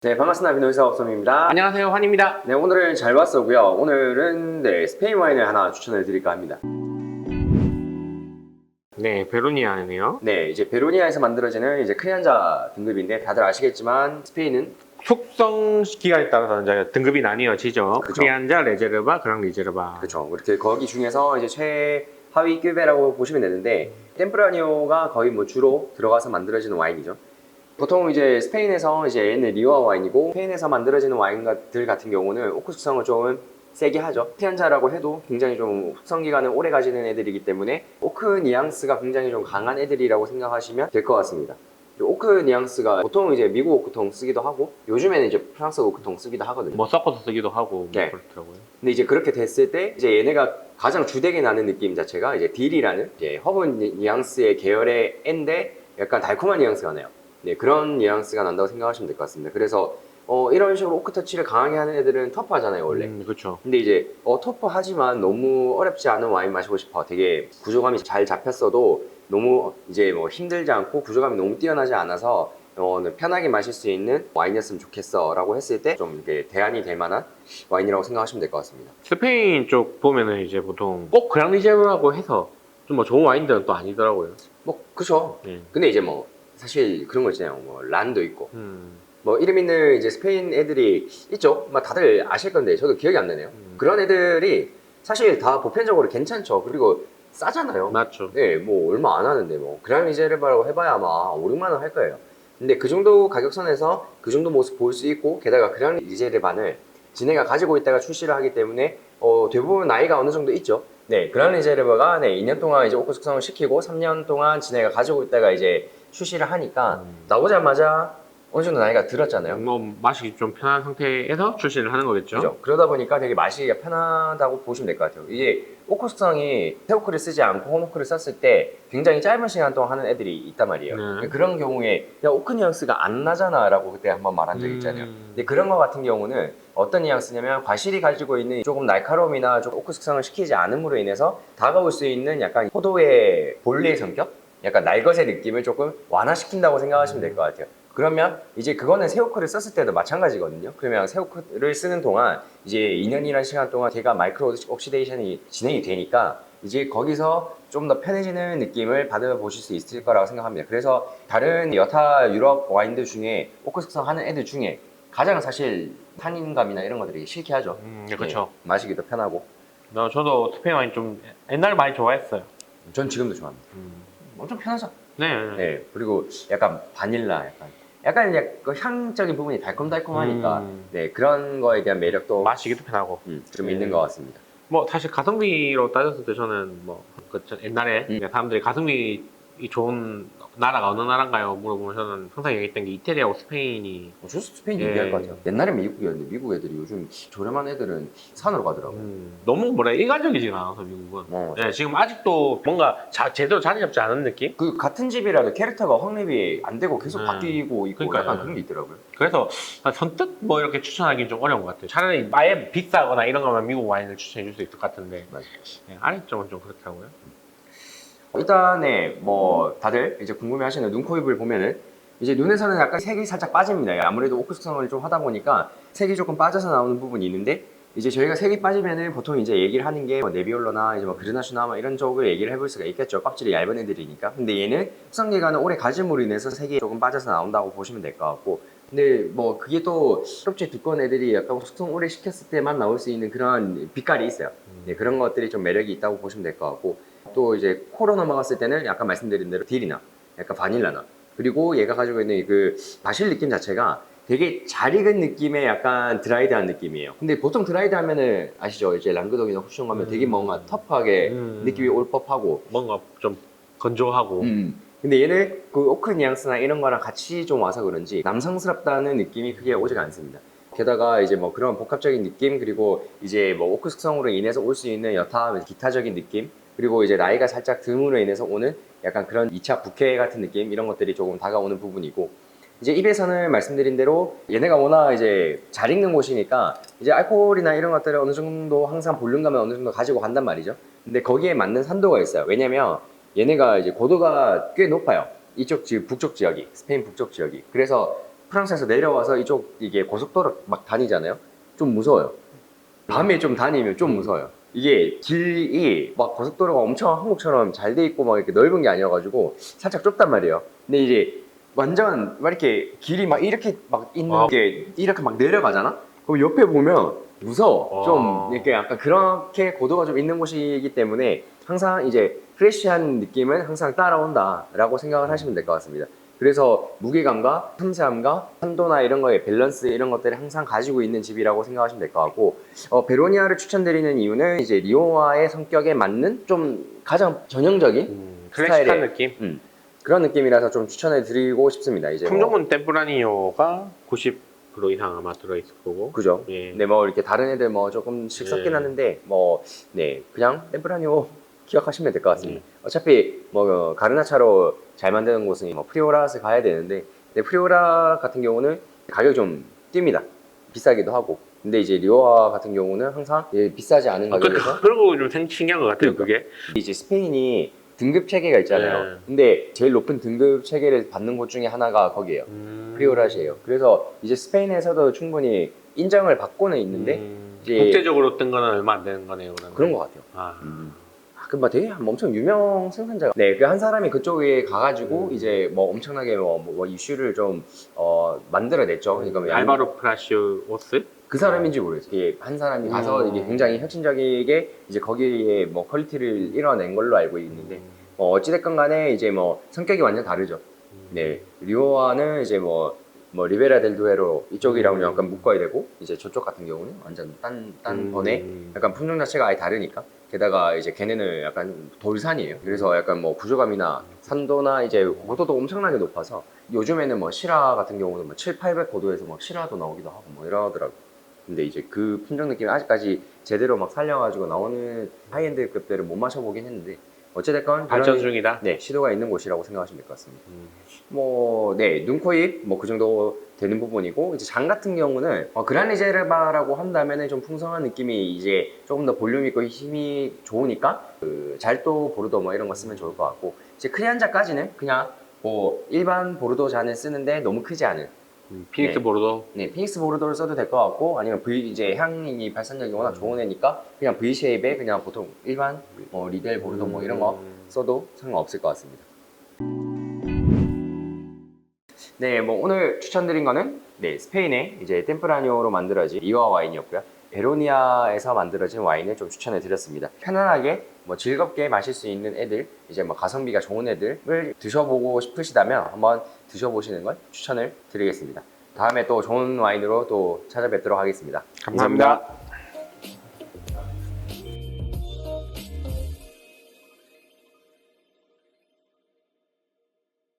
네, 반갑습니다. 비노이사 업소입니다. 안녕하세요, 환입니다. 네, 오늘은 잘 봤어고요. 오늘은 스페인 와인을 하나 추천해 드릴까 합니다. 네, 베로니아네요. 네, 이제 베로니아에서 만들어지는 이제 크리안자 등급인데 다들 아시겠지만 스페인은 숙성 기간에 따라서 이제 등급이 나뉘어지죠. 그쵸. 크리안자, 레제르바, 그랑 리제르바. 그렇죠. 이렇게 거기 중에서 이제 최하위 급배라고 보시면 되는데 템프라니오가 거의 뭐 주로 들어가서 만들어지는 와인이죠. 보통 이제 스페인에서 이제 얘는 리오아 와인이고 스페인에서 만들어지는 와인들 같은 경우는 오크 숙성을 좀 세게 하죠. 크리안자라고 해도 굉장히 좀 숙성 기간을 오래 가지는 애들이기 때문에 오크 뉘앙스가 굉장히 좀 강한 애들이라고 생각하시면 될 것 같습니다. 오크 뉘앙스가 보통 이제 미국 오크통 쓰기도 하고 요즘에는 이제 프랑스 오크통 쓰기도 하거든요. 뭐 섞어서 쓰기도 하고 뭐 네. 그렇더라고요. 근데 이제 그렇게 됐을 때 이제 얘네가 가장 주되게 나는 느낌 자체가 이제 딜이라는 이제 허브 뉘앙스의 계열의 애인데 약간 달콤한 뉘앙스가 나요. 네, 그런 뉘앙스가 난다고 생각하시면 될 것 같습니다. 그래서 이런 식으로 오크 터치를 강하게 하는 애들은 터프하잖아요, 원래. 그렇죠. 근데 이제 터프하지만 너무 어렵지 않은 와인 마시고 싶어. 되게 구조감이 잘 잡혔어도 너무 이제 뭐 힘들지 않고 구조감이 너무 뛰어나지 않아서 편하게 마실 수 있는 와인이었으면 좋겠어 라고 했을 때 좀 이게 대안이 될 만한 와인이라고 생각하시면 될 것 같습니다. 스페인 쪽 보면은 이제 보통 꼭 그랑 리제르라고 해서 좀 뭐 좋은 와인들은 또 아니더라고요. 뭐 그쵸. 네. 근데 이제 뭐 사실 그런 거 있잖아요. 뭐 란도 있고 음, 뭐 이름 있는 이제 스페인 애들이 있죠. 막 다들 아실 건데 저도 기억이 안 나네요. 그런 애들이 사실 다 보편적으로 괜찮죠. 그리고 싸잖아요. 맞죠. 네, 뭐 얼마 안 하는데 뭐 그랑 리제르바라고 해봐야 아마 5, 6만 원 할 거예요. 근데 그 정도 가격선에서 그 정도 모습 볼 수 있고 게다가 그랑 리제르바를 지네가 가지고 있다가 출시를 하기 때문에 대부분 나이가 어느 정도 있죠. 네, 그랑 리제르바가 2년 동안 이제 오크 숙성을 시키고 3년 동안 지네가 가지고 있다가 이제 출시를 하니까 나오자마자 어느 정도 나이가 들었잖아요. 뭐 마시기 좀 편한 상태에서 출시를 하는 거겠죠. 그죠? 그러다 보니까 되게 마시기가 편하다고 보시면 될 것 같아요. 이게 오크 숙성이 새오크를 쓰지 않고 혼오크를 썼을 때 굉장히 짧은 시간 동안 하는 애들이 있단 말이에요. 네. 그런 경우에 야 오크 뉘앙스가 안 나잖아 라고 그때 한번 말한 적이 있잖아요. 근데 그런 거 같은 경우는 어떤 뉘앙스냐면 과실이 가지고 있는 조금 날카로움이나 좀 오크 숙성을 시키지 않음으로 인해서 다가올 수 있는 약간 포도의 본래의 성격? 약간 날것의 느낌을 조금 완화시킨다고 생각하시면 될 것 같아요. 그러면 이제 그거는 새우크를 썼을 때도 마찬가지거든요. 그러면 새우크를 쓰는 동안 이제 2년이라는 시간 동안 걔가 마이크로 옥시데이션이 진행이 되니까 이제 거기서 좀 더 편해지는 느낌을 받아보실 수 있을 거라고 생각합니다. 그래서 다른 여타 유럽 와인들 중에 오크 숙성하는 애들 중에 가장 사실 탄닌감이나 이런 것들이 싫게 하죠. 네, 그렇죠. 마시기도 편하고. 저도 스페인 와인 좀 옛날에 많이 좋아했어요. 전 지금도 좋아합니다. 엄청 편하죠. 네. 네, 그리고 약간 바닐라 약간 그 향적인 부분이 달콤달콤하니까 네 그런 거에 대한 매력도 마시기도 편하고. 좀 네. 있는 것 같습니다. 뭐 사실 가성비로 따졌을 때 저는 옛날에 사람들이 가성비 좋은 나라가 어느 나라인가요? 물어보면 저는 항상 얘기했던 게 이태리하고 스페인이. 저도 스페인 예. 얘기할 것 같아요. 옛날에 미국이었는데 미국 애들이 요즘 저렴한 애들은 산으로 가더라고요. 너무 일관적이지가 않아서 미국은. 네, 지금 아직도 뭔가 제대로 자리 잡지 않은 느낌? 그 같은 집이라도 캐릭터가 확립이 안 되고 계속 바뀌고 있고 그러니까요. 약간 그런 게 있더라고요. 그래서 선뜻 뭐 이렇게 추천하기는 좀 어려운 것 같아요. 차라리 아예 비싸거나 이런 거면 미국 와인을 추천해 줄 수 있을 것 같은데. 맞아요. 네, 아래쪽은 좀 그렇더라고요. 일단 뭐 다들 이제 궁금해하시는 눈, 코, 입을 보면은 이제 눈에서는 약간 색이 살짝 빠집니다. 아무래도 오크 숙성을 좀 하다 보니까 색이 조금 빠져서 나오는 부분이 있는데 이제 저희가 색이 빠지면은 보통 이제 얘기를 하는 게 네비올로나 이제 그르나슈나 이런 쪽을 얘기를 해볼 수가 있겠죠. 껍질이 얇은 애들이니까. 근데 얘는 숙성 기간을 오래 가짐으로 인해서 색이 조금 빠져서 나온다고 보시면 될 것 같고. 근데 뭐 그게 또 껍질 두꺼운 애들이 약간 숙성 오래 시켰을 때만 나올 수 있는 그런 빛깔이 있어요. 네, 그런 것들이 좀 매력이 있다고 보시면 될 것 같고. 또 이제 코로 넘어갔을 때는 약간 말씀드린 대로 딜이나 약간 바닐라나 그리고 얘가 가지고 있는 그 마실 느낌 자체가 되게 잘 익은 느낌의 약간 드라이드한 느낌이에요. 근데 보통 드라이드 하면은 아시죠? 이제 랑그독이나 후숑 가면 되게 뭔가 터프하게 느낌이 올 법하고 뭔가 좀 건조하고. 근데 얘는 그 오크 뉘앙스나 이런 거랑 같이 좀 와서 그런지 남성스럽다는 느낌이 크게 오지가 않습니다. 게다가 이제 뭐 그런 복합적인 느낌 그리고 이제 뭐 오크 숙성으로 인해서 올 수 있는 여타 기타적인 느낌 그리고 이제 나이가 살짝 듦으로 인해서 오는 약간 그런 2차 부캐 같은 느낌 이런 것들이 조금 다가오는 부분이고 이제 입에서는 말씀드린 대로 얘네가 워낙 이제 잘 익는 곳이니까 이제 알코올이나 이런 것들을 어느 정도 항상 볼륨감을 어느 정도 가지고 간단 말이죠. 근데 거기에 맞는 산도가 있어요. 왜냐면 얘네가 이제 고도가 꽤 높아요. 이쪽 북쪽 지역이 스페인 북쪽 지역이 그래서 프랑스에서 내려와서 이쪽 이게 고속도로 막 다니잖아요. 좀 무서워요. 밤에 좀 다니면 좀 무서워요. 이게 길이 막 고속도로가 엄청 한국처럼 잘 돼 있고 막 이렇게 넓은 게 아니어가지고 살짝 좁단 말이에요. 근데 이제 완전 막 이렇게 길이 막 이렇게 막 있는 게 이렇게 막 내려가잖아? 그럼 옆에 보면 무서워. 좀 이렇게 약간 그렇게 고도가 좀 있는 곳이기 때문에 항상 이제 프레시한 느낌은 항상 따라온다라고 생각을 하시면 될 것 같습니다. 그래서 무게감과 섬세함과 산도나 이런 거의 밸런스 이런 것들을 항상 가지고 있는 집이라고 생각하시면 될 것 같고 베로니아를 추천드리는 이유는 이제 리오와의 성격에 맞는 좀 가장 전형적인 클래식한 스타일의 느낌? 그런 느낌이라서 좀 추천해 드리고 싶습니다. 이제 품종은 템프라니오가 90% 이상 아마 들어있을 거고. 그죠? 예. 네, 뭐 이렇게 다른 애들 뭐 조금씩 섞긴 예. 하는데 네, 그냥 템프라니오 기억하시면 될 것 같습니다. 어차피 뭐 가르나차로 잘 만드는 곳은 뭐 프리오라스 가야 되는데 근데 프리오라 같은 경우는 가격이 좀 뜁니다. 비싸기도 하고. 근데 이제 리오아 같은 경우는 항상 비싸지 않은 가격에서 그리고 좀 신기한 것 같아요, 그게. 이제 스페인이 등급 체계가 있잖아요. 네. 근데 제일 높은 등급 체계를 받는 곳 중에 하나가 거기예요. 프리오라시예요. 그래서 이제 스페인에서도 충분히 인정을 받고는 있는데 이제 국제적으로 뜬 거는 얼마 안 되는 거네요, 그러면. 그런 것 같아요. 그뭐 되게 엄청 유명 생산자가 네, 그 한 사람이 그쪽에 가가지고 이제 뭐 엄청나게 뭐 이슈를 좀 만들어냈죠. 그러니까 뭐 알바로 프라시오스? 그 사람인지 모르겠어요. 이게 한 사람이 가서 이게 굉장히 혁신적이게 이제 거기에 뭐 퀄리티를 이뤄낸 걸로 알고 있는데 어찌됐건 간에 이제 뭐 성격이 완전 다르죠. 네, 리오와는 이제 뭐 리베라 델 두에로 이쪽이랑 약간 묶어야 되고 이제 저쪽 같은 경우는 완전 딴 번에 약간 품종 자체가 아예 다르니까 게다가 이제 걔네는 약간 돌산이에요. 그래서 약간 뭐 구조감이나 산도나 이제 고도도 엄청나게 높아서 요즘에는 뭐 시라 같은 경우는 뭐 7, 800 고도에서 막 시라도 나오기도 하고 뭐 이러더라고. 근데 이제 그 품종 느낌이 아직까지 제대로 막 살려가지고 나오는 하이엔드급들을 못 마셔보긴 했는데 어찌됐건 발전 중이다? 네, 시도가 있는 곳이라고 생각하시면 될 것 같습니다. 네, 눈, 코, 입, 뭐 그 정도 되는 부분이고, 이제 장 같은 경우는 그라니제르바라고 한다면은 좀 풍성한 느낌이 이제 조금 더 볼륨 있고 힘이 좋으니까, 잘도 보르도 뭐 이런 거 쓰면 좋을 것 같고, 이제 크리안자까지는 그냥 뭐 일반 보르도 잔을 쓰는데 너무 크지 않은, 피닉스 네. 보르도? 네, 피닉스 보르도를 써도 될 것 같고, 아니면 이제 향이 발산력이 워낙 좋은 애니까, 그냥 V 쉐입에 그냥 보통 일반 리델 보르도 뭐 이런 거 써도 상관없을 것 같습니다. 네, 뭐 오늘 추천드린 거는 네, 스페인의 이제 템프라뇨로 만들어진 리오아 와인이었고요. 베로니아에서 만들어진 와인을 좀 추천해 드렸습니다. 편안하게 뭐 즐겁게 마실 수 있는 애들, 이제 뭐 가성비가 좋은 애들을 드셔보고 싶으시다면 한번 드셔보시는 걸 추천을 드리겠습니다. 다음에 또 좋은 와인으로 또 찾아뵙도록 하겠습니다. 감사합니다.